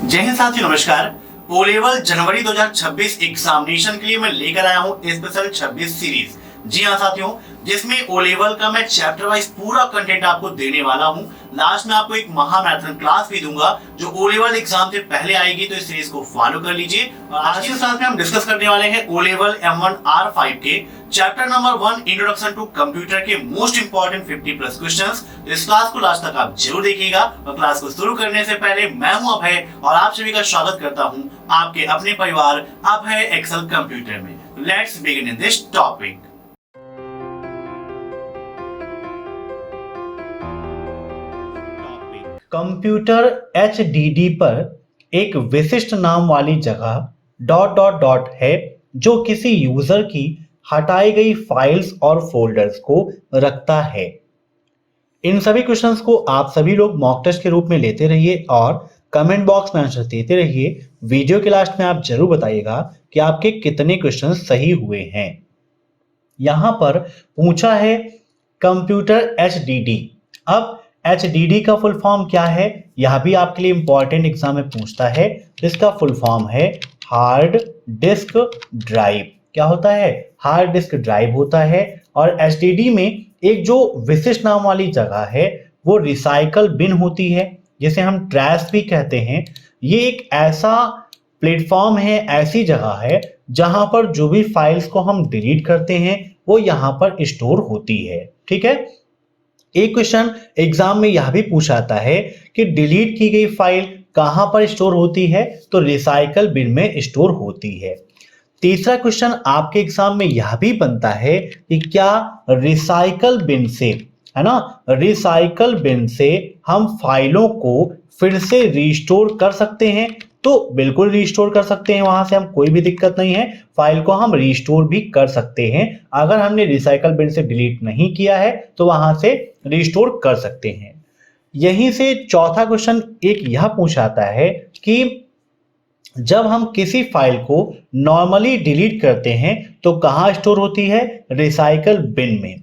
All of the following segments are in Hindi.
जय हिंद साथियों, नमस्कार। ओ लेवल जनवरी 2026 एग्जामिनेशन के लिए मैं लेकर आया हूं स्पेशल 26 सीरीज। जी हाँ साथियों, जिसमें ओ लेवल का मैं चैप्टर वाइज पूरा कंटेंट आपको देने वाला हूं। लास्ट में आपको एक महामैराथन क्लास भी दूंगा जो ओ लेवल एग्जाम से पहले आएगी, तो इस सीरीज को फॉलो कर लीजिए। और आज के साथ में हम डिस्कस करने वाले हैं ओ लेवल M1R5 के chapter number 1 introduction to computer के मोस्ट इंपोर्टेंट 50+ क्वेश्चंस। तो इस क्लास को लास्ट तक आप जरूर देखिएगा। और क्लास को शुरू करने से पहले मैं हूं अभय और आप सभी का स्वागत करता हूं आपके अपने परिवार अभय एक्सेल कंप्यूटर में। Let's begin in this topic. Computer HDD पर एक विशिष्ट नाम वाली जगह डॉट डॉट डॉट है जो किसी यूजर की हटाई गई फाइल्स और फोल्डर्स को रखता है। इन सभी क्वेश्चंस को आप सभी लोग मॉक टेस्ट के रूप में लेते रहिए और कमेंट बॉक्स में आंसर देते रहिए। वीडियो के लास्ट में आप जरूर बताइएगा कि आपके कितने क्वेश्चंस सही हुए हैं। यहां पर पूछा है कंप्यूटर HDD। अब HDD का फुल फॉर्म क्या है, यह भी आपके लिए इंपॉर्टेंट एग्जाम में पूछता है। इसका फुल फॉर्म है हार्ड डिस्क ड्राइव। क्या होता है? हार्ड डिस्क ड्राइव होता है। और HDD में एक जो विशिष्ट नाम वाली जगह है वो रिसाइकल बिन होती है, जिसे हम ट्रैश भी कहते हैं। ये एक ऐसा प्लेटफॉर्म है, ऐसी जगह है जहां पर जो भी फाइल्स को हम डिलीट करते हैं वो यहां पर स्टोर होती है। ठीक है। एक क्वेश्चन एग्जाम में यह भी पूछा जाता है कि डिलीट की गई फाइल कहां पर स्टोर होती है, तो रिसाइकल बिन में स्टोर होती है। तीसरा क्वेश्चन आपके एग्जाम में यह भी बनता है कि क्या रिसाइकल बिन से, है ना, रिसाइकल बिन से हम फाइलों को फिर से रिस्टोर कर सकते हैं? तो बिल्कुल रिस्टोर कर सकते हैं, वहां से हम कोई भी दिक्कत नहीं है। फाइल को हम रिस्टोर भी कर सकते हैं। अगर हमने रिसाइकल बिन से डिलीट नहीं किया है तो वहां से रिस्टोर कर सकते हैं। यहीं से चौथा क्वेश्चन एक यह पूछाता है कि जब हम किसी फाइल को नॉर्मली डिलीट करते हैं तो कहां स्टोर होती है? रिसाइकल बिन में।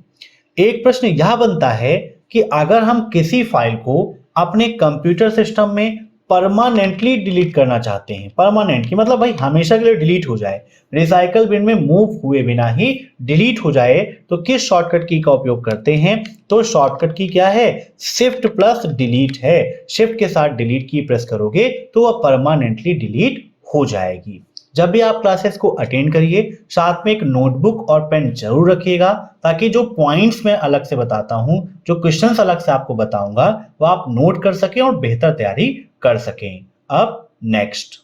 एक प्रश्न यह बनता है कि अगर हम किसी फाइल को अपने कंप्यूटर सिस्टम में परमानेंटली डिलीट करना चाहते हैं, परमानेंट की मतलब भाई हमेशा के लिए डिलीट हो जाए, रिसाइकल बिन में मूव हुए बिना ही डिलीट हो जाए, तो किस शॉर्टकट की का उपयोग करते हैं? तो शॉर्टकट की क्या है? शिफ्ट प्लस डिलीट है। शिफ्ट के साथ डिलीट की प्रेस करोगे तो वह परमानेंटली डिलीट हो जाएगी। जब भी आप क्लासेस को अटेंड करिए, साथ में एक नोटबुक और पेन जरूर रखिएगा, ताकि जो पॉइंट्स मैं अलग से बताता हूं, जो क्वेश्चंस अलग से आपको बताऊंगा, वो आप नोट कर सकें और बेहतर तैयारी कर सकें। अब नेक्स्ट,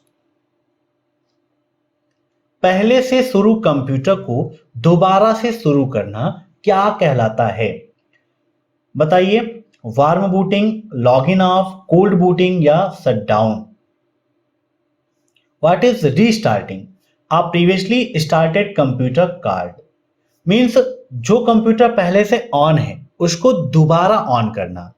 पहले से शुरू कंप्यूटर को दोबारा से शुरू करना क्या कहलाता है? बताइए। Warm booting, login of, cold booting या shutdown? What is restarting? A previously started computer card means जो कंप्यूटर पहले से ऑन है उसको दोबारा ऑन करना,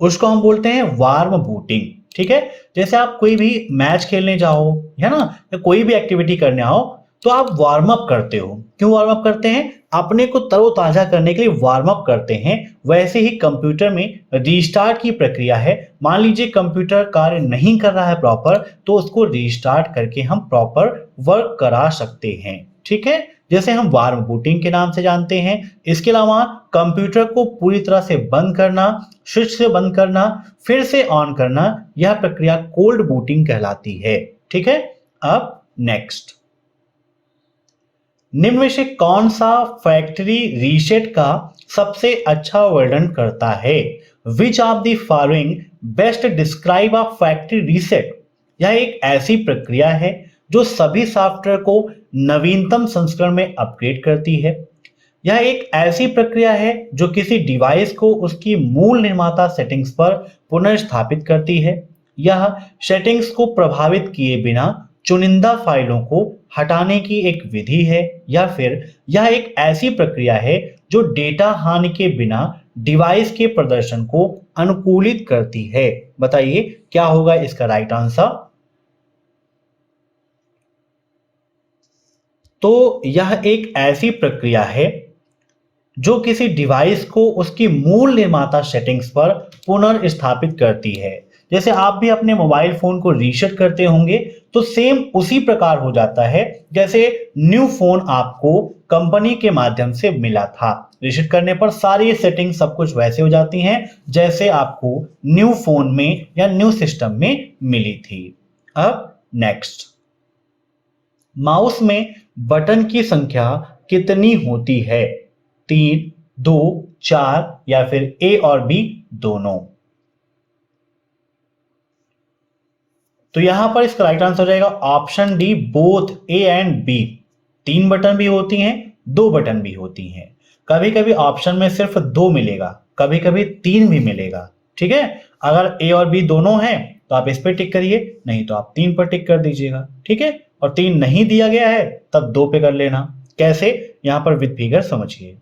उसको हम बोलते हैं वार्म बूटिंग। ठीक है। जैसे आप कोई भी मैच खेलने जाओ, है ना, या कोई भी एक्टिविटी करने आओ तो आप वार्म अप करते हो। क्यों वार्म अप करते हैं? अपने को तरोताजा करने के लिए वार्म अप करते हैं। वैसे ही कंप्यूटर में रीस्टार्ट की प्रक्रिया है। मान लीजिए कंप्यूटर कार्य नहीं कर रहा है प्रॉपर, तो उसको रीस्टार्ट करके हम प्रॉपर वर्क करा सकते हैं। ठीक है, जैसे हम वार्म बूटिंग के नाम से जानते हैं। इसके अलावा कंप्यूटर को पूरी तरह से बंद करना, स्विच से बंद करना, फिर से ऑन करना, यह प्रक्रिया कोल्ड बूटिंग कहलाती है। ठीक है। अब नेक्स्ट, निम्न में से कौन सा फैक्ट्री रीसेट का सबसे अच्छा वर्णन करता है? विच of the following best describe a factory reset? यह एक ऐसी प्रक्रिया है जो सभी सॉफ्टवेयर को नवीनतम संस्करण में अपग्रेड करती है। यह एक ऐसी प्रक्रिया है जो किसी डिवाइस को उसकी मूल निर्माता सेटिंग्स पर पुनर्स्थापित करती है। यह सेटिंग्स को प्रभावित किए बिना चुनिंदा फाइलों को हटाने की एक विधि है, या फिर यह एक ऐसी प्रक्रिया है जो डेटा हानि के बिना डिवाइस के प्रदर्शन को अनुकूलित करती है। बताइए क्या होगा इसका राइट आंसर? तो यह एक ऐसी प्रक्रिया है जो किसी डिवाइस को उसकी मूल निर्माता सेटिंग्स पर पुनर्स्थापित करती है। जैसे आप भी अपने मोबाइल फोन को रीसेट करते होंगे तो सेम उसी प्रकार हो जाता है जैसे न्यू फोन आपको कंपनी के माध्यम से मिला था। रीसेट करने पर सारी सेटिंग सब कुछ वैसे हो जाती हैं जैसे आपको न्यू फोन में या न्यू सिस्टम में मिली थी। अब नेक्स्ट, माउस में बटन की संख्या कितनी होती है? 3, 2, 4 या फिर ए और बी दोनों? तो यहां पर इसका राइट आंसर हो जाएगा option D, both A and B. 3 button भी होती हैं, 2 बटन भी होती हैं। कभी कभी ऑप्शन में सिर्फ 2 मिलेगा, कभी कभी 3 भी मिलेगा। ठीक है, अगर ए और बी दोनों हैं तो आप इस पे टिक करिए, नहीं तो आप 3 पर टिक कर दीजिएगा। ठीक है, और 3 नहीं दिया गया है तब 2 पे कर लेना। कैसे, यहां पर विद फिगर समझिए।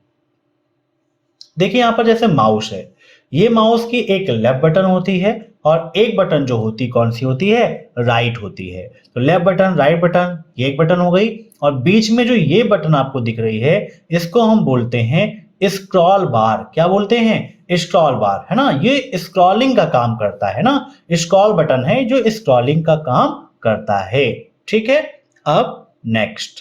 देखिए यहां पर जैसे माउस है, ये माउस की एक लेफ्ट बटन होती है और एक बटन जो होती कौन सी होती है? राइट होती है। तो लेफ्ट बटन, राइट बटन, ये एक बटन हो गई, और बीच में जो ये बटन आपको दिख रही है इसको हम बोलते हैं स्क्रॉल बार। क्या बोलते हैं? स्क्रॉल बार, है ना। ये स्क्रॉलिंग का काम करता है ना, स्क्रॉल बटन है जो स्क्रॉलिंग का काम करता है। ठीक है, अब नेक्स्ट,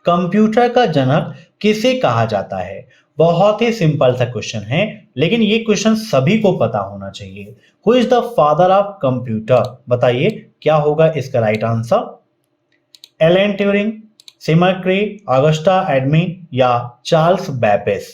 कंप्यूटर का जनक किसे कहा जाता है? बहुत ही सिंपल सा क्वेश्चन है, लेकिन ये क्वेश्चन सभी को पता होना चाहिए। Who is the father of computer? बताइए क्या होगा इसका राइट आंसर? एलन ट्यूरिंग, सिमर क्रे, ऑगस्टा एडमी या चार्ल्स बैबेज?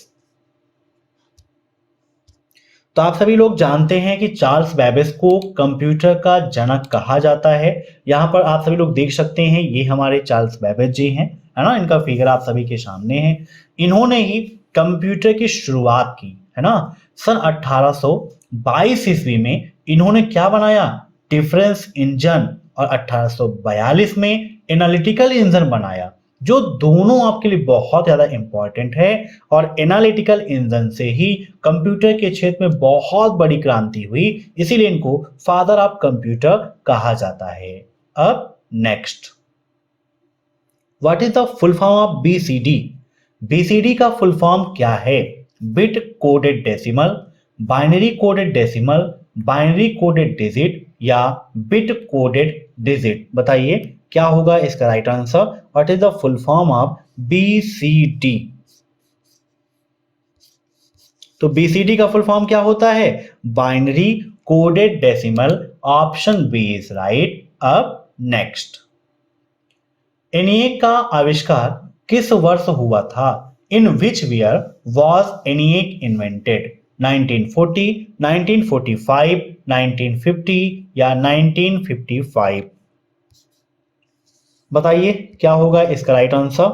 तो आप सभी लोग जानते हैं कि चार्ल्स बैबेज को कंप्यूटर का जनक कहा जाता है। यहां पर आप सभी लोग देख सकते हैं, ये हमारे चार्ल्स बैबेज जी हैं, है ना। इनका फिगर आप सभी के सामने है। इन्होंने ही कंप्यूटर की शुरुआत की, है ना। सन 1822 ईस्वी में इन्होंने क्या बनाया? Difference engine. और 1842 में एनालिटिकल इंजन बनाया, जो दोनों आपके लिए बहुत ज्यादा इंपॉर्टेंट है। और एनालिटिकल इंजन से ही कंप्यूटर के क्षेत्र में बहुत बड़ी क्रांति हुई, इसीलिए इनको फादर ऑफ कंप्यूटर कहा जाता है। अब next, what is the full form of BCD? BCD का फुल फॉर्म क्या है? Bit coded decimal, binary coded decimal, binary coded digit या बिट कोडेड डिजिट? बताइए क्या होगा इसका right answer? What is the full form of BCD? तो बीसीडी का फुल फॉर्म क्या होता है? Binary coded decimal. Option B is right. अब नेक्स्ट, एनिएक का आविष्कार किस वर्ष हुआ था? In which year was ENIAC invented? 1940, 1945, 1950 या 1955? बताइए क्या होगा इसका राइट आंसर?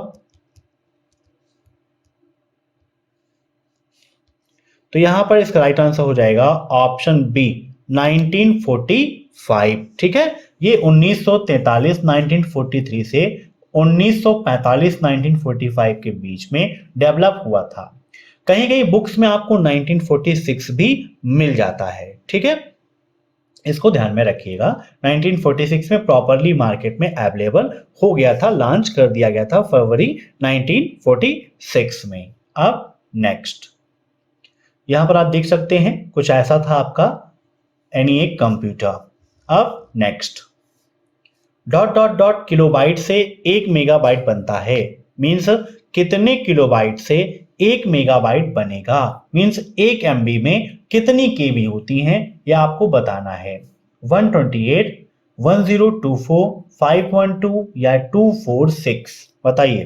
तो यहां पर इसका राइट आंसर हो जाएगा ऑप्शन बी, 1945। ठीक है, ये 1943 1943 से 1945 1945 के बीच में डेवलप हुआ था। कहीं कहीं बुक्स में आपको 1946 भी मिल जाता है। ठीक है, इसको ध्यान में रखिएगा। 1946 में प्रॉपरली मार्केट में अवेलेबल हो गया था, लॉन्च कर दिया गया था फरवरी 1946 में। अब नेक्स्ट, यहां पर आप देख सकते हैं कुछ ऐसा था आपका एनिएक कंप्यूटर। अब next, dot dot dot kilobyte से 1 मेगाबाइट बनता है, मींस कितने किलोबाइट से 1 मेगाबाइट बनेगा? मींस 1 MB में कितनी केबी होती हैं यह आपको बताना है। 128, 1024, 512 या 246? बताइए।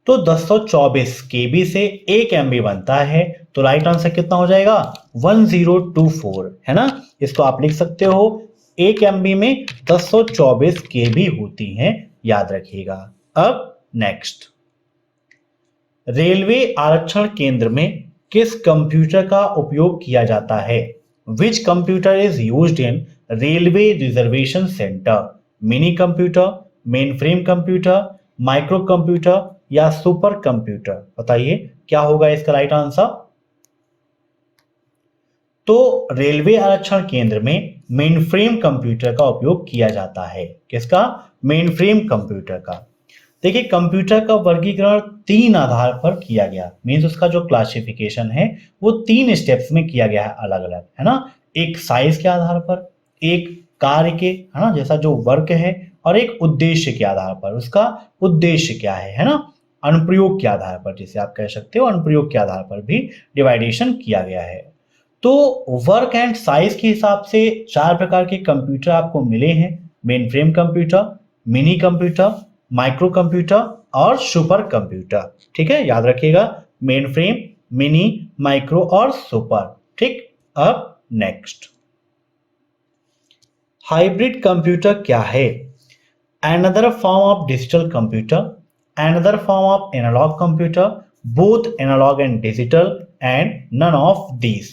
तो 224 केबी से 1 MB बनता है, तो राइट आंसर कितना हो जाएगा? 1024, है ना। इसको आप लिख सकते हो, 1 MB में 224 केबी होती हैं, याद रखिएगा। अब नेक्स्ट, रेलवे आरक्षण केंद्र में किस कंप्यूटर का उपयोग किया जाता है? Which computer is used in railway reservation centre? Mini computer, main frame computer, micro computer या सुपर कंप्यूटर? बताइए क्या होगा इसका राइट आंसर? तो रेलवे आरक्षण केंद्र में मेन फ्रेम कंप्यूटर का उपयोग किया जाता है। किसका? मेन फ्रेम कंप्यूटर का। देखिए कंप्यूटर का वर्गीकरण 3 आधार पर किया गया, मींस उसका जो क्लासिफिकेशन है वो 3 स्टेप्स में किया गया है अलग अलग, है ना। एक साइज के आधार पर, एक कार्य के, है ना, जैसा जो वर्क है, और एक उद्देश्य के आधार पर, उसका उद्देश्य क्या है ना। अनुप्रयोग के आधार पर, जिसे आप कह सकते हो अनुप्रयोग के आधार पर भी डिवाइडेशन किया गया है। तो वर्क एंड साइज के हिसाब से 4 प्रकार के कंप्यूटर आपको मिले हैं। Main frame computer, mini computer, micro computer और सुपर कंप्यूटर। ठीक है, याद रखिएगा, मेन फ्रेम, मिनी, माइक्रो और सुपर। ठीक, अब नेक्स्ट, हाइब्रिड कंप्यूटर क्या है? Another form of digital computer, another form of analog computer, both analog and digital, and none of these.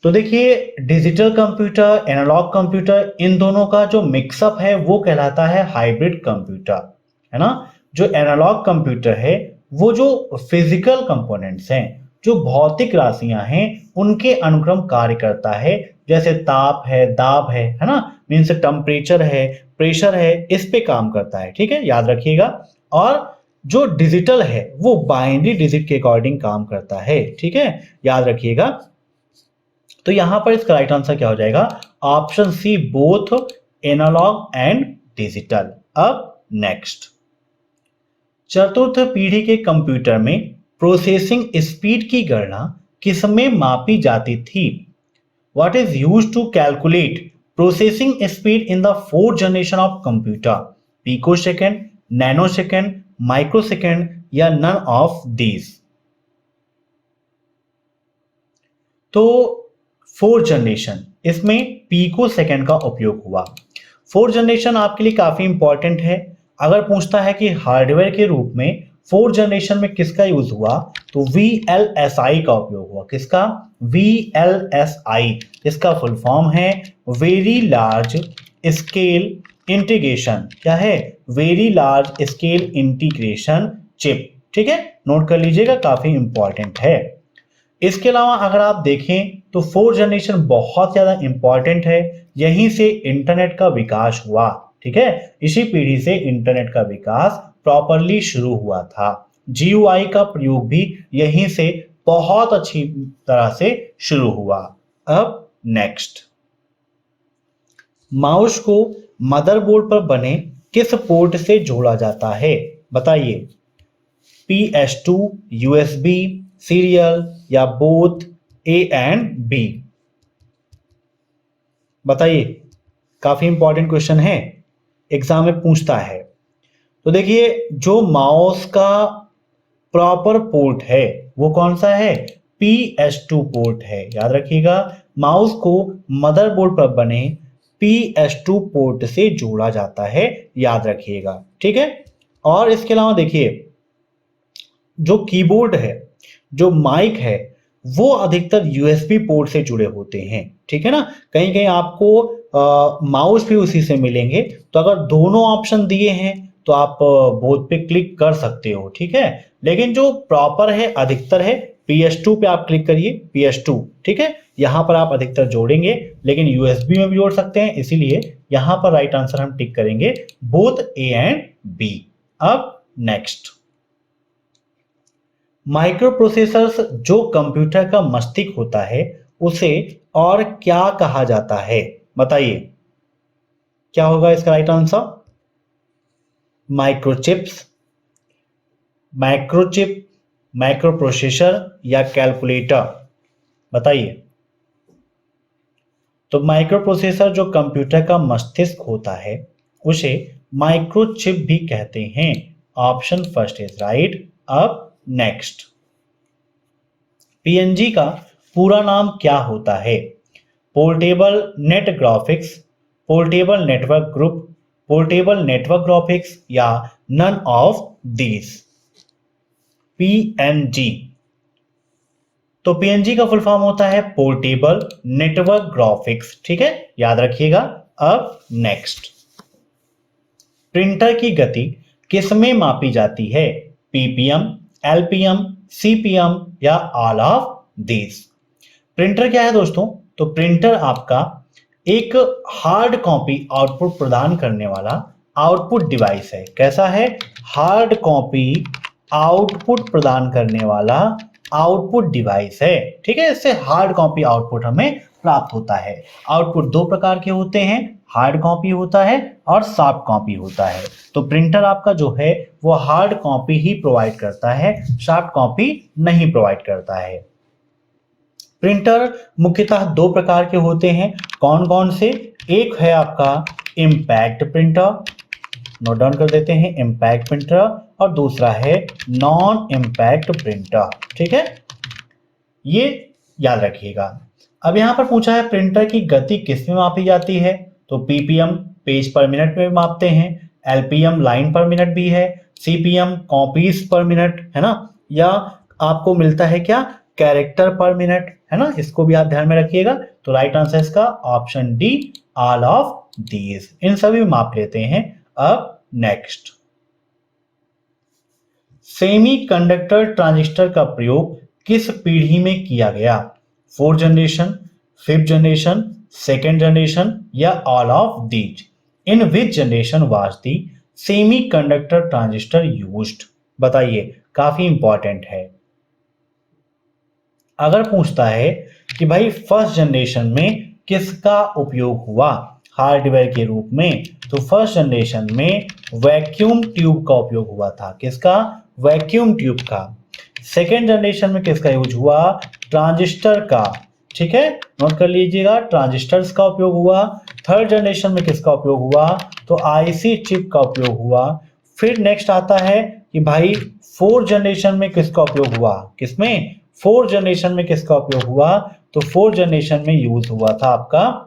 तो देखिए डिजिटल कंप्यूटर, एनालॉग कंप्यूटर, इन दोनों का जो मिक्सअप है वो कहलाता है हाइब्रिड कंप्यूटर, है ना। जो एनालॉग कंप्यूटर है वो जो फिजिकल कंपोनेंट्स हैं, जो भौतिक राशियां हैं, उनके अनुक्रम कार्य करता है, जैसे ताप है, दाब है ना, मीन्स टेम्परेचर है, प्रेशर है, इस पे काम करता है। ठीक है, याद रखिएगा। और जो डिजिटल है वो बाइनरी डिजिट के अकॉर्डिंग काम करता है। ठीक है, याद रखिएगा। तो यहां पर इसका राइट आंसर क्या हो जाएगा? Option C, both analog and digital. अब नेक्स्ट, चतुर्थ पीढ़ी के कंप्यूटर में प्रोसेसिंग स्पीड की गणना किसमें मापी जाती थी? What is used to calculate processing speed in the fourth generation of computer? Pico second, nano second, micro second या नन ऑफ दीज? तो फोर्थ जनरेशन, इसमें पीको सेकेंड का उपयोग हुआ। फोर्थ जनरेशन आपके लिए काफी इंपॉर्टेंट है। अगर पूछता है कि हार्डवेयर के रूप में फोर्थ जनरेशन में किसका यूज हुआ, तो VLSI का उपयोग हुआ। किसका? VLSI, इसका फुल फॉर्म है वेरी लार्ज स्केल इंटीग्रेशन। क्या है? Very large scale integration chip. ठीक है, नोट कर लीजिएगा, काफी इंपॉर्टेंट है। इसके अलावा अगर आप देखें तो फोर्थ जनरेशन बहुत ज्यादा इंपॉर्टेंट है, यहीं से इंटरनेट का विकास हुआ। ठीक है, इसी पीढ़ी से इंटरनेट का विकास प्रॉपरली शुरू हुआ था। GUI का प्रयोग भी यहीं से बहुत अच्छी तरह से शुरू हुआ। अब नेक्स्ट, माउस को मदरबोर्ड पर बने किस पोर्ट से जोड़ा जाता है? बताइए, PS2, USB, सीरियल या बोथ, A एंड B? बताइए, काफी इंपॉर्टेंट क्वेश्चन है, एग्जाम में पूछता है। तो देखिए, जो माउस का प्रॉपर पोर्ट है वो कौन सा है? PS2 पोर्ट है। याद रखिएगा, माउस को मदरबोर्ड पर बने PS2 पोर्ट से जोड़ा जाता है, याद रखिएगा। ठीक है, और इसके अलावा देखिए, जो कीबोर्ड है, जो माइक है, वो अधिकतर USB पोर्ट से जुड़े होते हैं। ठीक है ना, कहीं कहीं आपको माउस भी उसी से मिलेंगे। तो अगर दोनों ऑप्शन दिए हैं तो आप बोथ पे क्लिक कर सकते हो। ठीक है, लेकिन जो प्रॉपर है अधिकतर है PS2 पे आप क्लिक करिए, PS2। ठीक है, यहां पर आप अधिकतर जोड़ेंगे, लेकिन USB में भी जोड़ सकते हैं, इसीलिए यहां पर राइट आंसर हम टिक करेंगे बोथ A एंड B। अब नेक्स्ट, माइक्रो प्रोसेसर्स जो कंप्यूटर का मस्तिष्क होता है उसे और क्या कहा जाता है? बताइए, क्या होगा इसका right answer? Microchips, microchip, micro processor या कैलकुलेटर? बताइए। तो माइक्रो प्रोसेसर जो कंप्यूटर का मस्तिष्क होता है उसे माइक्रोचिप भी कहते हैं। Option first is right. अब नेक्स्ट, PNG का पूरा नाम क्या होता है? Portable net graphics, portable network group, portable network graphics या नन ऑफ दीज? PNG, तो PNG का फुल फॉर्म होता है पोर्टेबल नेटवर्क ग्राफिक्स। ठीक है, याद रखिएगा। अब नेक्स्ट, प्रिंटर की गति किसमें मापी जाती है? PPM, LPM, CPM या ऑल ऑफ दीज? प्रिंटर क्या है दोस्तों? तो प्रिंटर आपका एक हार्ड कॉपी आउटपुट प्रदान करने वाला आउटपुट डिवाइस है। कैसा है? हार्ड कॉपी आउटपुट प्रदान करने वाला आउटपुट डिवाइस है। ठीक है, इससे हार्ड कॉपी आउटपुट हमें प्राप्त होता है। आउटपुट दो प्रकार के होते हैं, हार्ड कॉपी होता है और सॉफ्ट कॉपी होता है। तो प्रिंटर आपका जो है वो हार्ड कॉपी ही प्रोवाइड करता है, सॉफ्ट कॉपी नहीं प्रोवाइड करता है। प्रिंटर मुख्यतः दो प्रकार के होते हैं। कौन कौन से? एक है आपका इम्पैक्ट प्रिंटर, नोट डाउन कर देते हैं, इम्पैक्ट प्रिंटर, और दूसरा है नॉन इम्पैक्ट प्रिंटर। ठीक है, ये याद रखिएगा। अब यहां पर पूछा है प्रिंटर की गति किस में मापी जाती है? तो पीपीएम पेज पर मिनट में मापते हैं, एलपीएम लाइन पर मिनट भी है, सीपीएम कॉपीज पर मिनट, है ना, या आपको मिलता है क्या? कैरेक्टर पर मिनट, है ना, इसको भी आप ध्यान में रखिएगा। तो राइट आंसर इसका option D, all of these, इन सभी माप लेते हैं। अब नेक्स्ट, सेमीकंडक्टर ट्रांजिस्टर का प्रयोग किस पीढ़ी में किया गया? 4th generation, 5th generation, 2nd generation या all of these? In which generation was the semiconductor transistor used? बताइए, काफी इंपॉर्टेंट है। अगर पूछता है कि भाई फर्स्ट जनरेशन में किसका उपयोग हुआ हार्डवेयर के रूप में, तो फर्स्ट जनरेशन में वैक्यूम ट्यूब का उपयोग हुआ था। किसका? वैक्यूम ट्यूब का। सेकेंड जनरेशन में किसका यूज हुआ? ट्रांजिस्टर का। ठीक है, नोट कर लीजिएगा, ट्रांजिस्टर्स का उपयोग हुआ। थर्ड जनरेशन में किसका उपयोग हुआ? तो आईसी चिप का उपयोग हुआ। फिर नेक्स्ट आता है कि भाई फोर्थ जनरेशन में किसका उपयोग हुआ? किसमें? फोर्थ जनरेशन में किसका उपयोग हुआ? तो फोर्थ जनरेशन में यूज हुआ था आपका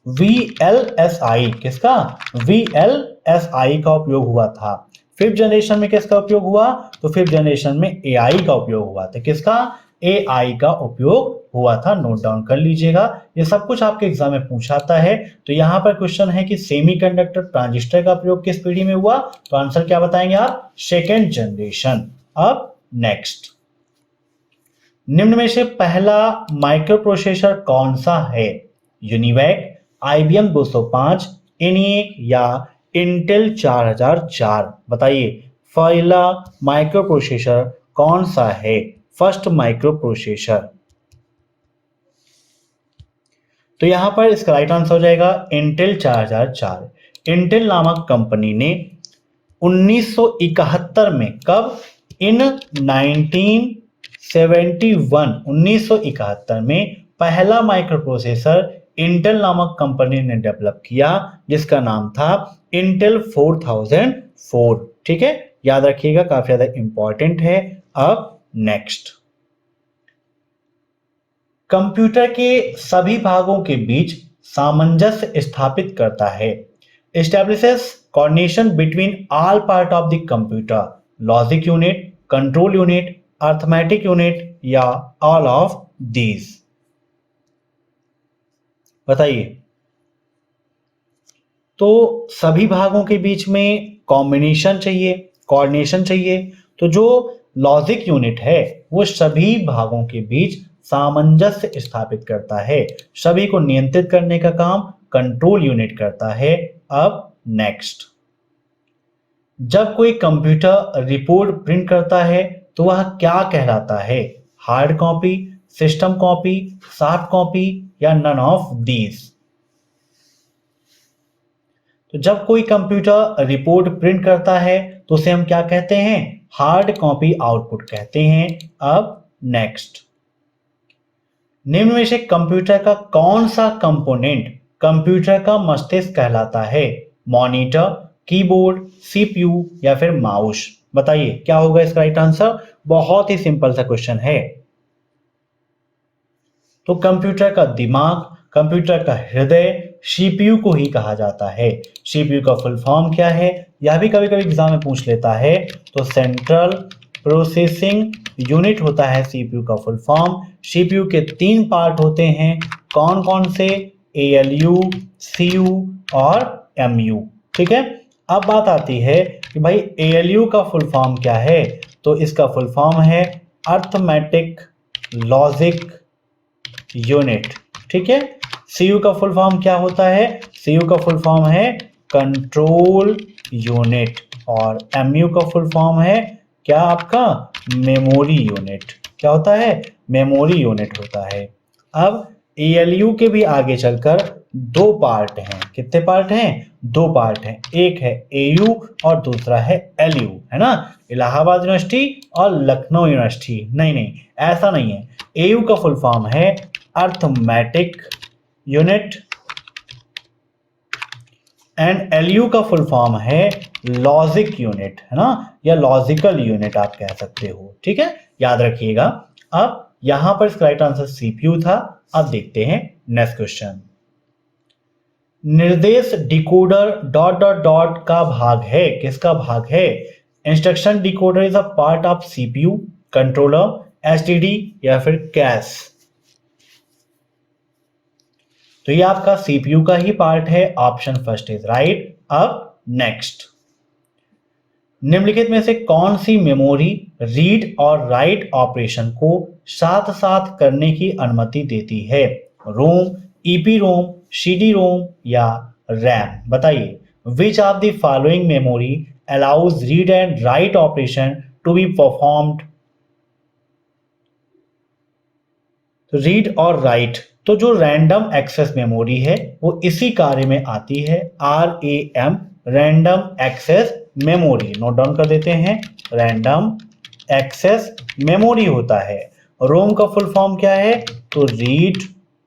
VLSI। किसका? VLSI का उपयोग हुआ था। फिफ्थ जनरेशन में किसका उपयोग हुआ? तो फिफ्थ जनरेशन में AI का उपयोग हुआ था। किसका? AI का उपयोग हुआ था। नोट डाउन कर लीजिएगा, ये सब कुछ आपके एग्जाम में पूछाता है। तो यहाँ पर क्वेश्चन है कि सेमीकंडक्टर ट्रांजिस्टर का प्रयोग किस पीढ़ी में हुआ? तो आंसर क्या बताएंगे आप? Second generation. अब नेक्स्ट, निम्न में से पहला माइक्रो प्रोसेसर कौन सा है? यूनिवैक, IBM 205, ENIAC या इंटेल 4004? बताइए, पहला माइक्रो प्रोसेसर कौन सा है? First micro processor. तो यहां पर इसका राइट आंसर हो जाएगा इंटेल 4004। इंटेल नामक कंपनी ने 1971 में, कब? इन 1971 में पहला माइक्रो प्रोसेसर इंटेल नामक कंपनी ने डेवलप किया, जिसका नाम था इंटेल 4004। ठीक है, याद रखिएगा, काफी ज्यादा इंपॉर्टेंट है। अब नेक्स्ट, कंप्यूटर के सभी भागों के बीच सामंजस्य स्थापित करता है। Establishes coordination between all part of the computer, logic unit, control unit, arithmetic unit या ऑल ऑफ दीज? बताइए। तो सभी भागों के बीच में कॉम्बिनेशन चाहिए, कोऑर्डिनेशन चाहिए। तो जो लॉजिक यूनिट है वो सभी भागों के बीच सामंजस्य स्थापित करता है। सभी को नियंत्रित करने का काम कंट्रोल यूनिट करता है। अब नेक्स्ट, जब कोई कंप्यूटर रिपोर्ट प्रिंट करता है तो वह क्या कहलाता है? Hard copy, system copy, soft copy या नन ऑफ दीज? तो जब कोई कंप्यूटर रिपोर्ट प्रिंट करता है तो उसे हम क्या कहते हैं? हार्ड कॉपी आउटपुट कहते हैं। अब नेक्स्ट, निम्न में से कंप्यूटर का कौन सा कंपोनेंट कंप्यूटर का मस्तिष्क कहलाता है? मॉनिटर, कीबोर्ड, सीपीयू या फिर माउस? बताइए, क्या होगा इसका राइट आंसर? बहुत ही सिंपल सा क्वेश्चन है। तो कंप्यूटर का दिमाग, कंप्यूटर का हृदय सीपीयू को ही कहा जाता है। सीपीयू का फुल फॉर्म क्या है? यह भी कभी कभी एग्जाम में पूछ लेता है। तो सेंट्रल प्रोसेसिंग यूनिट होता है सीपीयू का फुल फॉर्म। सीपीयू के 3 पार्ट होते हैं, कौन कौन से? ALU, CU और MU। ठीक है, अब बात आती है कि भाई ALU का फुल फॉर्म क्या है? तो इसका फुल फॉर्म है अर्थमेटिक लॉजिक यूनिट। ठीक है, CU का फुल फॉर्म क्या होता है? CU का फुल फॉर्म है कंट्रोल यूनिट, और MU का फुल फॉर्म है क्या आपका, मेमोरी यूनिट। क्या होता है, मेमोरी यूनिट होता है। अब ALU के भी आगे चलकर दो पार्ट हैं। कितने पार्ट हैं, दो पार्ट हैं। एक है AU और दूसरा है LU, है ना, इलाहाबाद यूनिवर्सिटी और लखनऊ यूनिवर्सिटी। नहीं नहीं, ऐसा नहीं है। AU का फुल फॉर्म है अर्थमेटिक यूनिट एंड LU का फुल फॉर्म है लॉजिक यूनिट, है ना, या लॉजिकल यूनिट आप कह सकते हो। ठीक है, याद रखिएगा। अब यहां पर इसका राइट आंसर CPU था। अब देखते हैं नेक्स्ट क्वेश्चन। निर्देश डिकोडर डॉट डॉट डॉट का भाग है, किसका भाग है। Instruction decoder is a part of CPU, controller, STD या फिर कैश। तो ये आपका CPU का ही पार्ट है। Option first is right. अब नेक्स्ट, निम्नलिखित में से कौन सी मेमोरी रीड और राइट ऑपरेशन को साथ साथ करने की अनुमति देती है। रोम, EPROM, CD-ROM या रैम। बताइए, which of the following memory allows read and write operation to be performed. Read और राइट, तो जो रैंडम एक्सेस मेमोरी है वो इसी कार्य में आती है। RAM, random access memory. Note down कर देते हैं, रैंडम एक्सेस मेमोरी होता है। रोम का फुल फॉर्म क्या है, तो रीड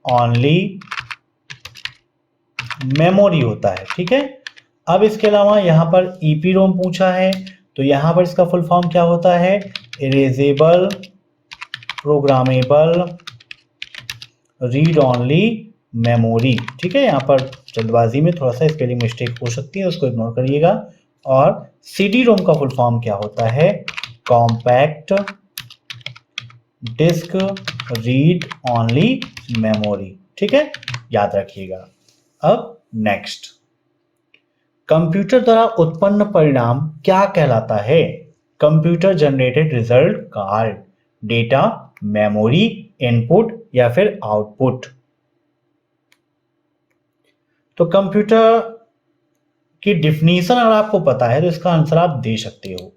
ओनली मेमोरी होता है। ठीक है, अब इसके अलावा यहां पर EPROM पूछा है, तो यहां पर इसका फुल फॉर्म क्या होता है, erasable programmable read only memory. ठीक है, यहाँ पर जल्दबाजी में थोड़ा सा स्पेलिंग मिस्टेक हो सकती है, उसको इग्नोर करिएगा। और CD-ROM का फुल फॉर्म क्या होता है, compact disc read only memory. ठीक है, याद रखिएगा। अब नेक्स्ट, कंप्यूटर द्वारा उत्पन्न परिणाम क्या कहलाता है। Computer generated result called data, memory, input या फिर आउटपुट। तो कंप्यूटर की डिफिनीशन अगर आपको पता है तो इसका आंसर आप दे सकते हो।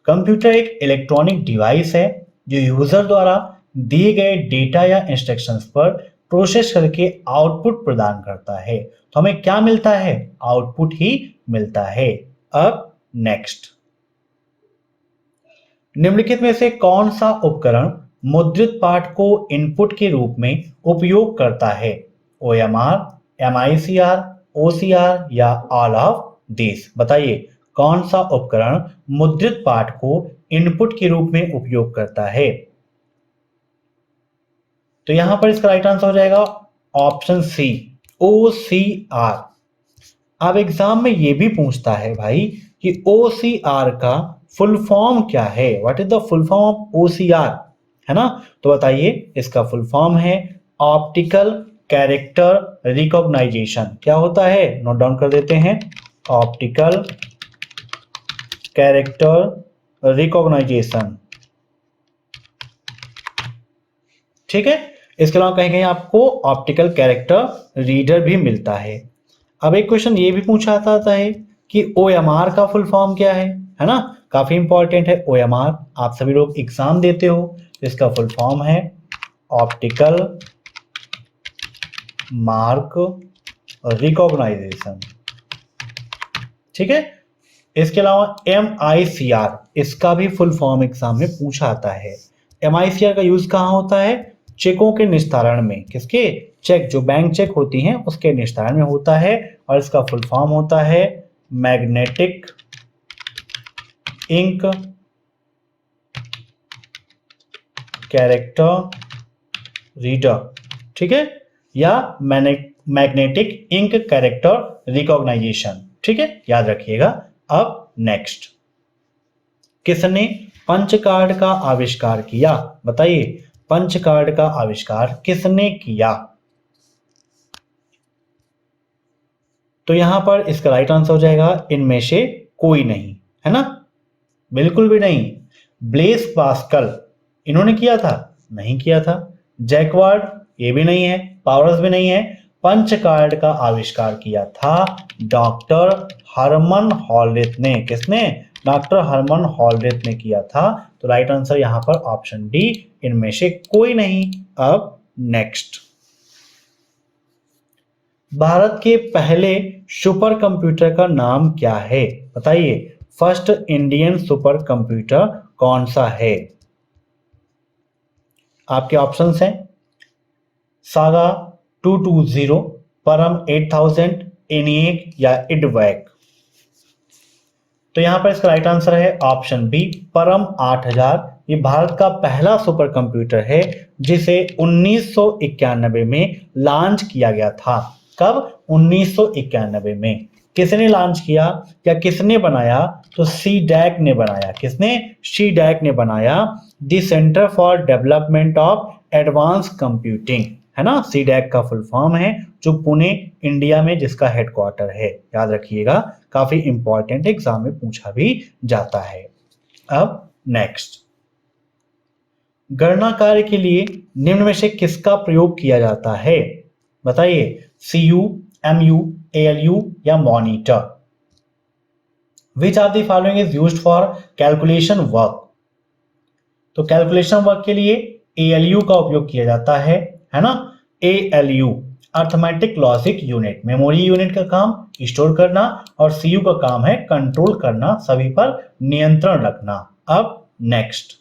कंप्यूटर एक इलेक्ट्रॉनिक डिवाइस है जो यूजर द्वारा दिए गए डेटा या इंस्ट्रक्शंस पर प्रोसेस करके आउटपुट प्रदान करता है। तो हमें क्या मिलता है, आउटपुट ही मिलता है। अब नेक्स्ट, निम्नलिखित में से कौन सा उपकरण मुद्रित पाठ को इनपुट के रूप में उपयोग करता है। OMR, MICR, OCR या ऑल ऑफ दिस। बताइए, कौन सा उपकरण मुद्रित पाठ को इनपुट के रूप में उपयोग करता है। तो यहां पर इसका राइट आंसर हो जाएगा ऑप्शन C, OCR। अब एग्जाम में यह भी पूछता है भाई कि OCR का फुल फॉर्म क्या है, what is the full form of OCR, है ना। तो बताइए, इसका फुल फॉर्म है ऑप्टिकल कैरेक्टर रिकॉग्नाइजेशन। क्या होता है, नोट डाउन कर देते हैं, ऑप्टिकल कैरेक्टर रिकॉग्नाइजेशन। ठीक है, इसके अलावा कहीं कहीं आपको ऑप्टिकल कैरेक्टर रीडर भी मिलता है। अब एक क्वेश्चन ये भी पूछा जाता है कि OMR का फुल फॉर्म क्या है ना, काफी इंपॉर्टेंट है OMR। आप सभी लोग एग्जाम देते हो, इसका फुल फॉर्म है ऑप्टिकल मार्क रिकॉग्नाइजेशन। ठीक है, इसके अलावा MICR, इसका भी फुल फॉर्म एग्जाम में पूछा आता है। MICR का यूज कहाँ होता है, चेकों के निस्तारण में। किसके, चेक, जो बैंक चेक होती हैं उसके निस्तारण में होता है। और इसका फुल फॉर्म होता है मैग्नेटिक इंक कैरेक्टर रीडर। ठीक है, या मैग्नेटिक इंक कैरेक्टर रिकॉग्नाइजेशन। ठीक है, याद रखिएगा। अब नेक्स्ट, किसने पंच कार्ड का आविष्कार किया। बताइए, पंच कार्ड का आविष्कार किसने किया। तो यहां पर इसका राइट आंसर हो जाएगा इनमें से कोई नहीं, है ना, बिल्कुल भी नहीं। ब्लेस पास्कल, इन्होंने किया था, नहीं किया था। जैकवार्ड, ये भी नहीं है। पावर्स भी नहीं है। पंच कार्ड का आविष्कार किया था डॉक्टर हरमन हॉलरिथ ने। किसने? डॉक्टर हरमन हॉलरिथ ने किया था। तो राइट आंसर यहां पर ऑप्शन डी, इनमें से कोई नहीं। अब नेक्स्ट, भारत के पहले सुपर कंप्यूटर का नाम क्या है? बताइए, फर्स्ट इंडियन सुपर कंप्यूटर कौन सा है? आपके ऑप्शंस हैं सागा 220, परम 8000, एनिएक या इडवैक। तो यहां पर इसका राइट आंसर है ऑप्शन बी, परम 8000। ये भारत का पहला सुपर कंप्यूटर है जिसे 1991 में लॉन्च किया गया था। कब? 1991 में। किसने लॉन्च किया या किसने बनाया? तो सीडैक ने बनाया। किसने? सीडैक ने बनाया, the centre for development of advance computing, है ना। सीडैक का फुल फॉर्म है, जो पुणे इंडिया में जिसका हेडक्वार्टर है। याद रखिएगा, काफी इंपॉर्टेंट एग्जाम में पूछा भी जाता है। अब नेक्स्ट, गणना कार्य के लिए निम्न में से किसका प्रयोग किया जाता है? बताइए, CU, MU, ALU या monitor. Which of the following is used for calculation work? तो कैलकुलेशन वर्क के लिए ALU का उपयोग किया जाता है ना। ALU arithmetic logic unit, memory unit का काम स्टोर करना, और CU का काम है कंट्रोल करना, सभी पर नियंत्रण रखना। अब next,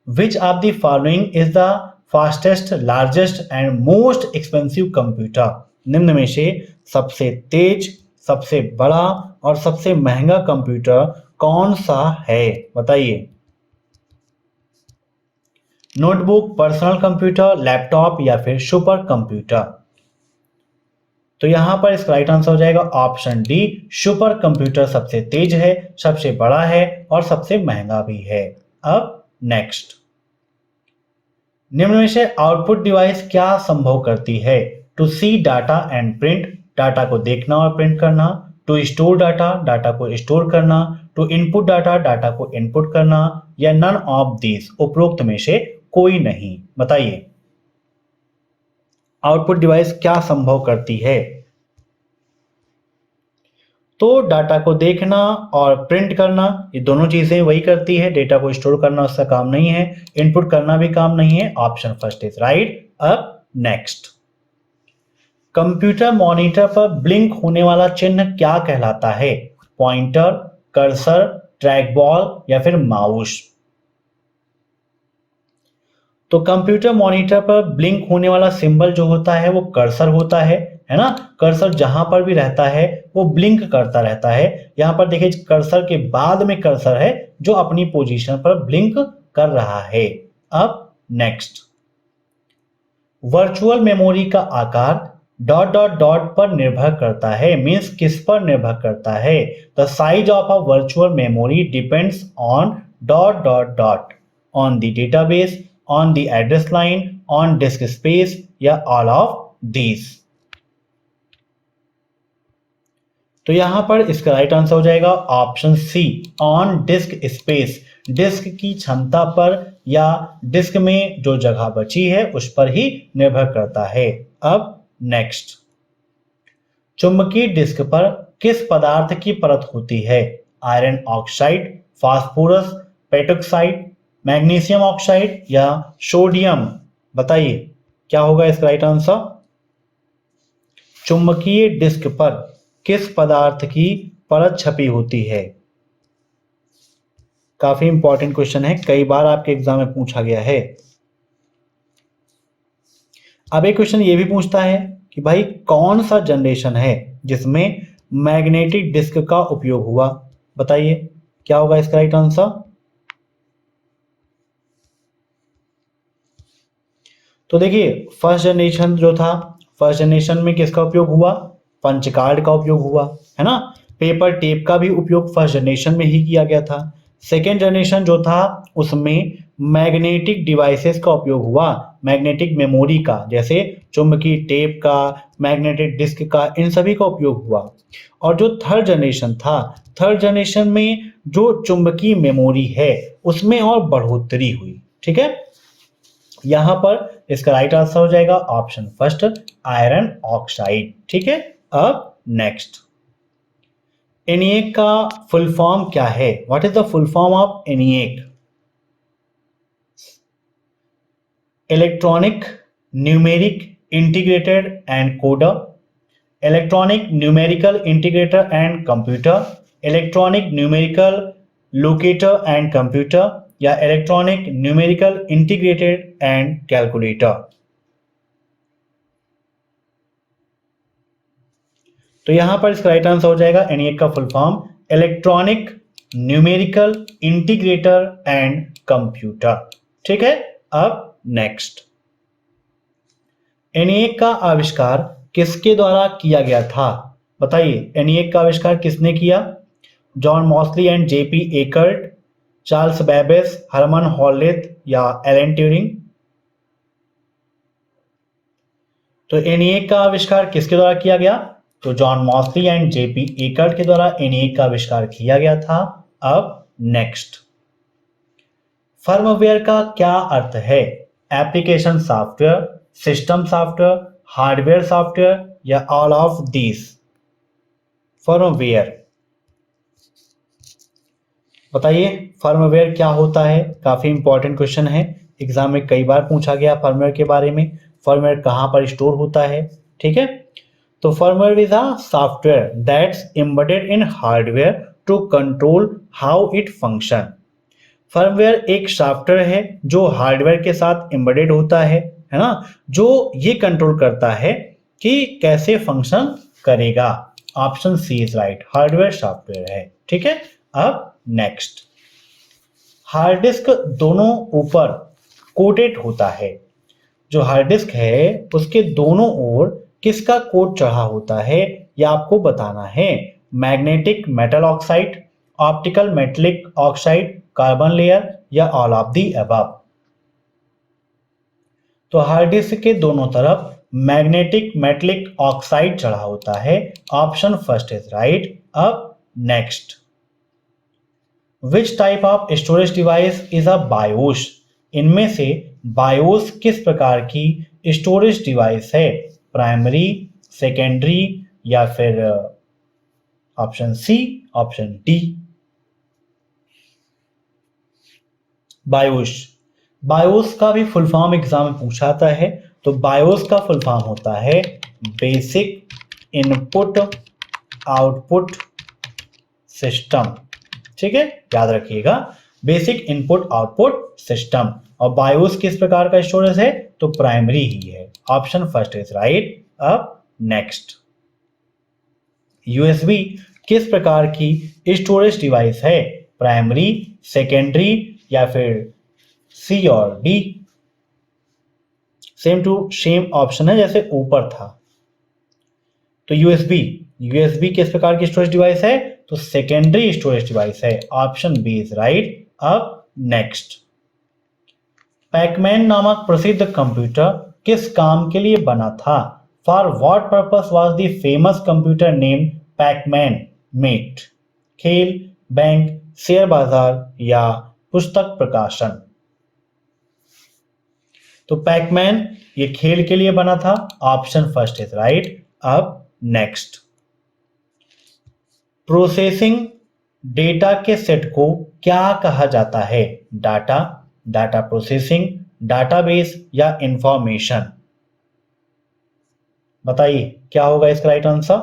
which of the following is the fastest, largest and most expensive computer? निम्न में से सबसे तेज, सबसे बड़ा और सबसे महंगा कंप्यूटर कौन सा है? बताइए, नोटबुक, पर्सनल कंप्यूटर, लैपटॉप या फिर सुपर कंप्यूटर? तो यहां पर इसका राइट आंसर हो जाएगा ऑप्शन डी, सुपर कंप्यूटर सबसे तेज है, सबसे बड़ा है और सबसे महंगा भी है। अब नेक्स्ट, निम्न में से आउटपुट डिवाइस क्या संभव करती है? To see data and print, data को देखना और प्रिंट करना, टू स्टोर डाटा, डाटा को स्टोर करना, टू इनपुट डाटा, डाटा को इनपुट करना, या नन ऑफ दीज, उपरोक्त में से कोई नहीं। बताइए, आउटपुट डिवाइस क्या संभव करती है? तो डाटा को देखना और प्रिंट करना, ये दोनों चीजें वही करती है। डेटा को स्टोर करना उसका काम नहीं है, इनपुट करना भी काम नहीं है। Option first is right. अब नेक्स्ट, कंप्यूटर मॉनिटर पर ब्लिंक होने वाला चिन्ह क्या कहलाता है? पॉइंटर, कर्सर, ट्रैक बॉल या फिर माउस? तो कंप्यूटर मॉनिटर पर ब्लिंक होने वाला सिंबल जो होता है वो कर्सर होता है ना। कर्सर जहां पर भी रहता है वो ब्लिंक करता रहता है। यहां पर देखिए, कर्सर के बाद में कर्सर है जो अपनी पोजीशन पर ब्लिंक कर रहा है। अब नेक्स्ट, वर्चुअल मेमोरी का आकार डॉट डॉट डॉट पर निर्भर करता है, मींस किस पर निर्भर करता है? The size of a virtual memory depends on dot dot dot, on the database, on the address line, on disk space या all of these? तो यहां पर इसका राइट आंसर हो जाएगा option C, on disk space. Disk की क्षमता पर या डिस्क में जो जगह बची है उस पर ही निर्भर करता है। अब नेक्स्ट, चुंबकीय डिस्क पर किस पदार्थ की परत होती है? Iron oxide, phosphorus, pentoxide, magnesium oxide या सोडियम? बताइए, क्या होगा इसका राइट आंसर? चुंबकीय डिस्क पर किस पदार्थ की परत छपी होती है? काफी इंपॉर्टेंट क्वेश्चन है, कई बार आपके एग्जाम में पूछा गया है। अब एक क्वेश्चन ये भी पूछता है कि भाई कौन सा जनरेशन है जिसमें मैग्नेटिक डिस्क का उपयोग हुआ? बताइए, क्या होगा इसका राइट आंसर? तो देखिए, फर्स्ट जनरेशन जो था, फर्स्ट जनरेशन में किसका उपयोग हुआ? पंच कार्ड का उपयोग हुआ, है ना। पेपर टेप का भी उपयोग फर्स्ट जनरेशन में ही किया गया था। सेकेंड जनरेशन जो था उसमें मैग्नेटिक डिवाइसेस का उपयोग हुआ, मैग्नेटिक मेमोरी का, जैसे चुंबकीय टेप का, मैग्नेटिक डिस्क का, इन सभी का उपयोग हुआ। और जो थर्ड जनरेशन था, थर्ड जनरेशन में जो चुंबकीय मेमोरी है उसमें और बढ़ोतरी हुई। ठीक है, यहां पर इसका राइट आंसर हो जाएगा ऑप्शन फर्स्ट, आयरन ऑक्साइड। ठीक है, अब नेक्स्ट, एनिएक का फुल फॉर्म क्या है? What is the full form of ENIAC? Electronic numeric integrated and coder, electronic numerical integrator and computer, electronic numerical locator and computer, या electronic numerical integrated and calculator. तो यहां पर इसका राइट आंसर हो जाएगा एनिएक का full form electronic numerical integrator and computer. ठीक है, अब नेक्स्ट, एनिएक का आविष्कार किसके द्वारा किया गया था? बताइए, एनिएक का आविष्कार किसने किया? John Mauchly and J P Eckert, Charles Babbage, Herman Hollerith, या एलन ट्यूरिंग? तो एनिएक का आविष्कार किसके द्वारा किया गया? तो John Mauchly and J P Eckert के द्वारा एनिएक का आविष्कार किया गया था। अब नेक्स्ट, फर्मवेयर का क्या अर्थ है? Application software, system software, hardware software, या ऑल ऑफ दीज? फर्मवेयर, बताइए फर्मवेयर क्या होता है? काफी इंपॉर्टेंट क्वेश्चन है, एग्जाम में कई बार पूछा गया फर्मवेयर के बारे में। फर्मवेयर कहां पर स्टोर होता है? ठीक है, तो firmware is a software that's embedded in hardware to control how it function. Firmware एक सॉफ्टवेयर है जो हार्डवेयर के साथ एम्बेडेड होता है ना, जो ये कंट्रोल करता है कि कैसे फंक्शन करेगा। Option C is right, hardware software है। ठीक है, अब नेक्स्ट, हार्ड डिस्क दोनों ऊपर कोटेड होता है। जो हार्ड डिस्क है उसके दोनों ओर किसका कोट चढ़ा होता है, यह आपको बताना है। Magnetic metal oxide, optical metallic oxide, carbon layer, या ऑल ऑफ दी अबव? तो हार्ड डिस्क के दोनों तरफ मैग्नेटिक मेटलिक ऑक्साइड चढ़ा होता है। Option first is right. अब next, which type of storage device is a BIOS? इनमें से बायोस किस प्रकार की स्टोरेज डिवाइस है? प्राइमरी, सेकेंडरी, या फिर option C, option D? BIOS, BIOS का भी फुल फॉर्म एग्जाम में पूछा जाता है। तो बायोस का फुल फॉर्म होता है बेसिक इनपुट आउटपुट सिस्टम। ठीक है, याद रखिएगा, बेसिक इनपुट आउटपुट सिस्टम। और बायोस किस प्रकार का स्टोरेज है? तो प्राइमरी ही है। Option first is right. अब नेक्स्ट, यूएसबी किस प्रकार की स्टोरेज डिवाइस है? प्राइमरी, सेकेंडरी, या फिर सी और D? Same to same option है जैसे ऊपर था। तो यूएसबी किस प्रकार की स्टोरेज डिवाइस है? तो सेकेंडरी स्टोरेज डिवाइस है। Option B is right. अब नेक्स्ट, पैकमैन नामक प्रसिद्ध कंप्यूटर किस काम के लिए बना था? For what purpose was the famous computer name pacman made? खेल, बैंक, शेयर बाजार, या पुस्तक प्रकाशन? तो पैकमैन ये खेल के लिए बना था। Option first is right. अब नेक्स्ट, प्रोसेसिंग डेटा के सेट को क्या कहा जाता है? डाटा, डाटा प्रोसेसिंग, डाटाबेस, या इंफॉर्मेशन? बताइए क्या होगा इसका राइट आंसर?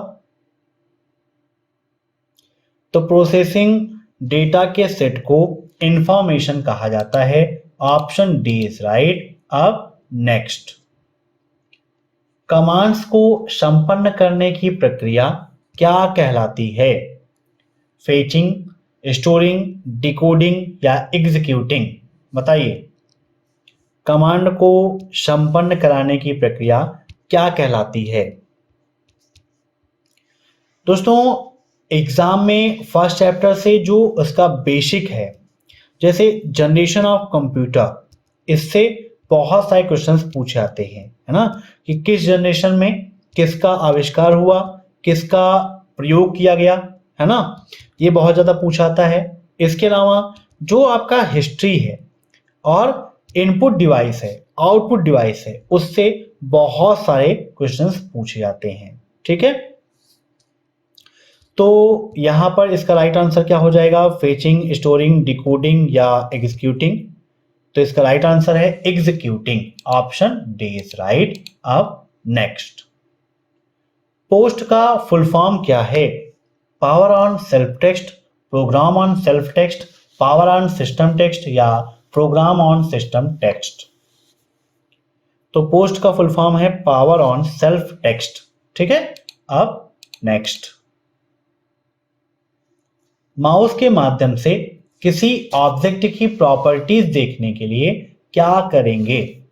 तो प्रोसेसिंग डेटा के सेट को इंफॉर्मेशन कहा जाता है। Option D is right. अब नेक्स्ट, कमांड्स को संपन्न करने की प्रक्रिया क्या कहलाती है? फेचिंग, स्टोरिंग, डिकोडिंग, या एग्जीक्यूटिंग? बताइए, कमांड को संपन्न कराने की प्रक्रिया क्या कहलाती है? दोस्तों, एग्जाम में फर्स्ट चैप्टर से जो उसका बेसिक है, जैसे जनरेशन ऑफ कंप्यूटर, इससे बहुत सारे क्वेश्चंस पूछे जाते हैं, है ना, कि किस जनरेशन में किसका आविष्कार हुआ, किसका प्रयोग किया गया, है ना, ये बहुत ज़्यादा पूछा जाता है। इसके अलावा जो आपका हिस्ट्री है और इनपुट डिवाइस है, आउटपुट डिवाइस है, उससे बहुत सारे क्वेश्चंस पूछे जाते हैं। ठीक है, तो यहां पर इसका राइट आंसर क्या हो जाएगा? फेचिंग, स्टोरिंग, डिकोडिंग या एग्जीक्यूटिंग? तो इसका राइट आंसर है executing, option D is right. अब नेक्स्ट, पोस्ट का फुल फॉर्म क्या है? Power on self text, program on self text, power on system text या प्रोग्राम ऑन सिस्टम टेक्स्ट? तो पोस्ट का फुल फॉर्म है पावर ऑन सेल्फ टेक्स्ट। ठीक है, अब नेक्स्ट, माउस के माध्यम से किसी ऑब्जेक्ट की प्रॉपर्टीज देखने के लिए क्या करेंगे?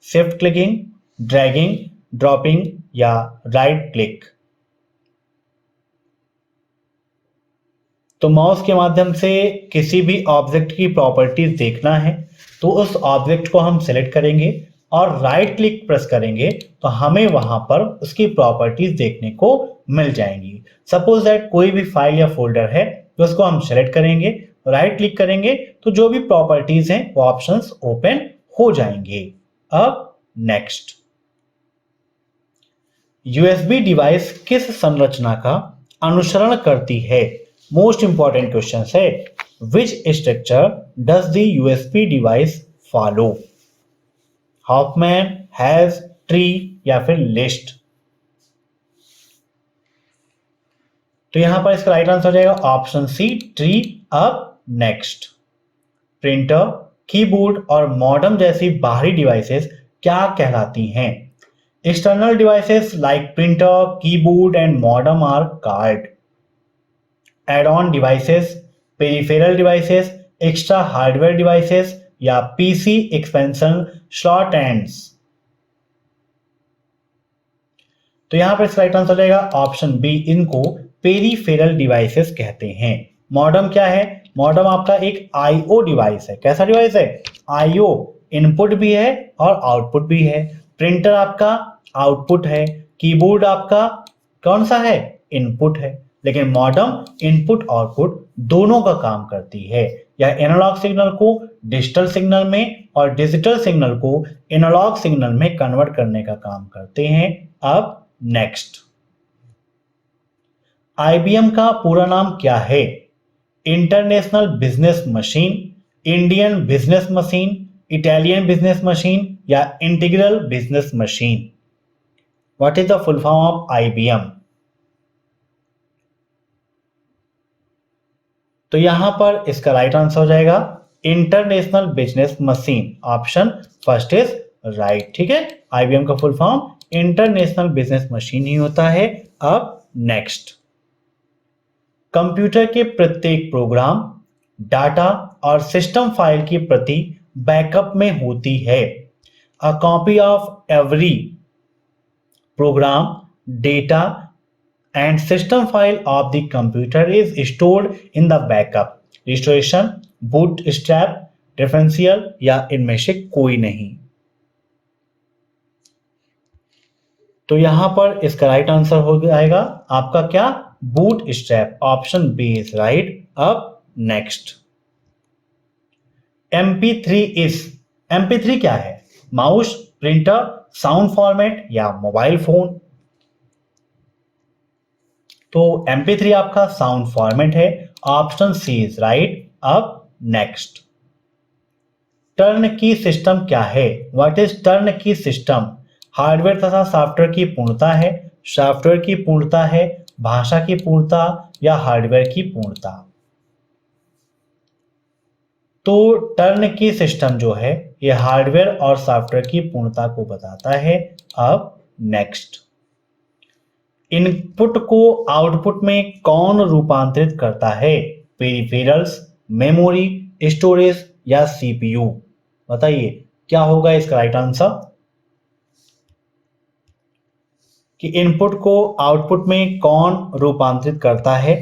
शिफ्ट क्लिकिंग, ड्रैगिंग, ड्रॉपिंग या राइट क्लिक? तो माउस के माध्यम से किसी भी ऑब्जेक्ट की प्रॉपर्टीज देखना है तो उस ऑब्जेक्ट को हम सिलेक्ट करेंगे और राइट क्लिक प्रेस करेंगे तो हमें वहां पर उसकी प्रॉपर्टीज देखने को मिल जाएंगी। सपोज दैट कोई भी फाइल या फोल्डर है तो उसको हम सिलेक्ट करेंगे, राइट क्लिक करेंगे तो जो भी प्रॉपर्टीज हैं वो ऑप्शंस ओपन हो जाएंगे। अब नेक्स्ट, यूएसबी डिवाइस किस संरचना का अनुसरण करती है? मोस्ट इंपॉर्टेंट क्वेश्चन है, which structure does the USB device follow? Huffman, hash, tree या फिर लिस्ट? तो यहां पर इसका राइट आंसर हो जाएगा ऑप्शन सी, ट्री। अब नेक्स्ट, प्रिंटर, कीबोर्ड और मॉडेम जैसी बाहरी डिवाइसेस क्या कहलाती हैं? External devices like printer, keyboard and modem are called add on devices, peripheral devices, extra hardware devices या पीसी एक्सपेंशन स्लॉट एंड्स? तो यहां पर इसका राइट आंसर हो जाएगा ऑप्शन बी, इनको पेरिफेरल डिवाइसेस कहते हैं। मॉडेम क्या है? मॉडेम आपका एक आईओ डिवाइस है। कैसा डिवाइस है? आईओ, इनपुट भी है और आउटपुट भी है। प्रिंटर आपका आउटपुट है, कीबोर्ड आपका कौन सा है? इनपुट है। लेकिन मॉडेम इनपुट आउटपुट दोनों का काम करती है। यह एनालॉग सिग्नल को डिजिटल सिग्नल में और डिजिटल सिग्नल को एनालॉग सिग्नल में कन्वर्ट करने का काम करते हैं। अब नेक्स्ट, आईबीएम का पूरा नाम क्या है? International business machine, Indian business machine, Italian business machine या integral business machine? What is the full form of IBM? तो यहां पर इसका राइट आंसर हो जाएगा international business machine, option first is right. ठीक है, आईबीएम का full form international business machine ही होता है। अब नेक्स्ट, कंप्यूटर के प्रत्येक प्रोग्राम, डाटा और सिस्टम फाइल की प्रति बैकअप में होती है। A copy of every programme, data and system file of the computer is stored in the backup, restoration, bootstrap, differential या इनमें से कोई नहीं? तो यहां पर इसका राइट आंसर हो जाएगा आपका क्या? Bootstrap, option B is right. अब नेक्स्ट, MP3 क्या है? माउस, प्रिंटर, साउंड फॉर्मेट या मोबाइल फोन? तो MP3 आपका साउंड फॉर्मेट है, ऑप्शन सी इज राइट। अब नेक्स्ट, टर्न की सिस्टम क्या है? What is turnkey system? Hardware तथा सॉफ्टवेयर की पूर्णता है, सॉफ्टवेयर की पूर्णता है, भाषा की पूर्णता या हार्डवेयर की पूर्णता? तो टर्न की सिस्टम जो है ये हार्डवेयर और सॉफ्टवेयर की पूर्णता को बताता है। अब नेक्स्ट, इनपुट को आउटपुट में कौन रूपांतरित करता है? पेरिफेरल्स, मेमोरी, स्टोरेज या सीपीयू? बताइए क्या होगा इसका राइट आंसर? कि इनपुट को आउटपुट में कौन रूपांतरित करता है?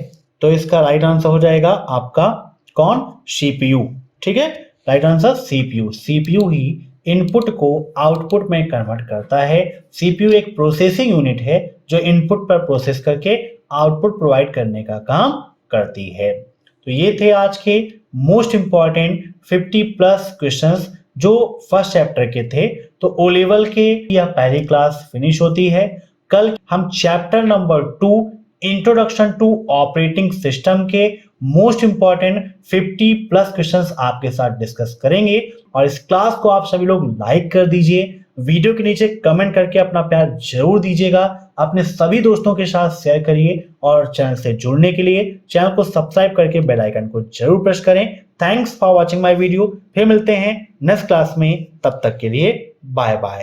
तो इसका राइट आंसर हो जाएगा आपका कौन? सीपीयू। ठीक है, राइट आंसर सीपीयू। सीपीयू ही इनपुट को आउटपुट में कन्वर्ट करता है। सीपीयू एक प्रोसेसिंग यूनिट है जो इनपुट पर प्रोसेस करके आउटपुट प्रोवाइड करने का काम करती है। तो ये थे आज के मोस्ट इंपॉर्टेंट 50+ क्वेश्चंस जो फर्स्ट चैप्टर के थे। तो ओ लेवल के यह पहली क्लास फिनिश होती है। कल हम chapter number 2 introduction to operating system के मोस्ट इंपॉर्टेंट 50 प्लस क्वेश्चंस आपके साथ डिस्कस करेंगे। और इस क्लास को आप सभी लोग लाइक कर दीजिए, वीडियो के नीचे कमेंट करके अपना प्यार जरूर दीजिएगा, अपने सभी दोस्तों के साथ शेयर करिए और चैनल से जुड़ने के लिए चैनल को सब्सक्राइब करके बेल आइकन को जरूर प्रेस करें। Thanks for watching my video. फिर मिलते हैं नेक्स्ट क्लास में, तब तक के लिए बाय बाय।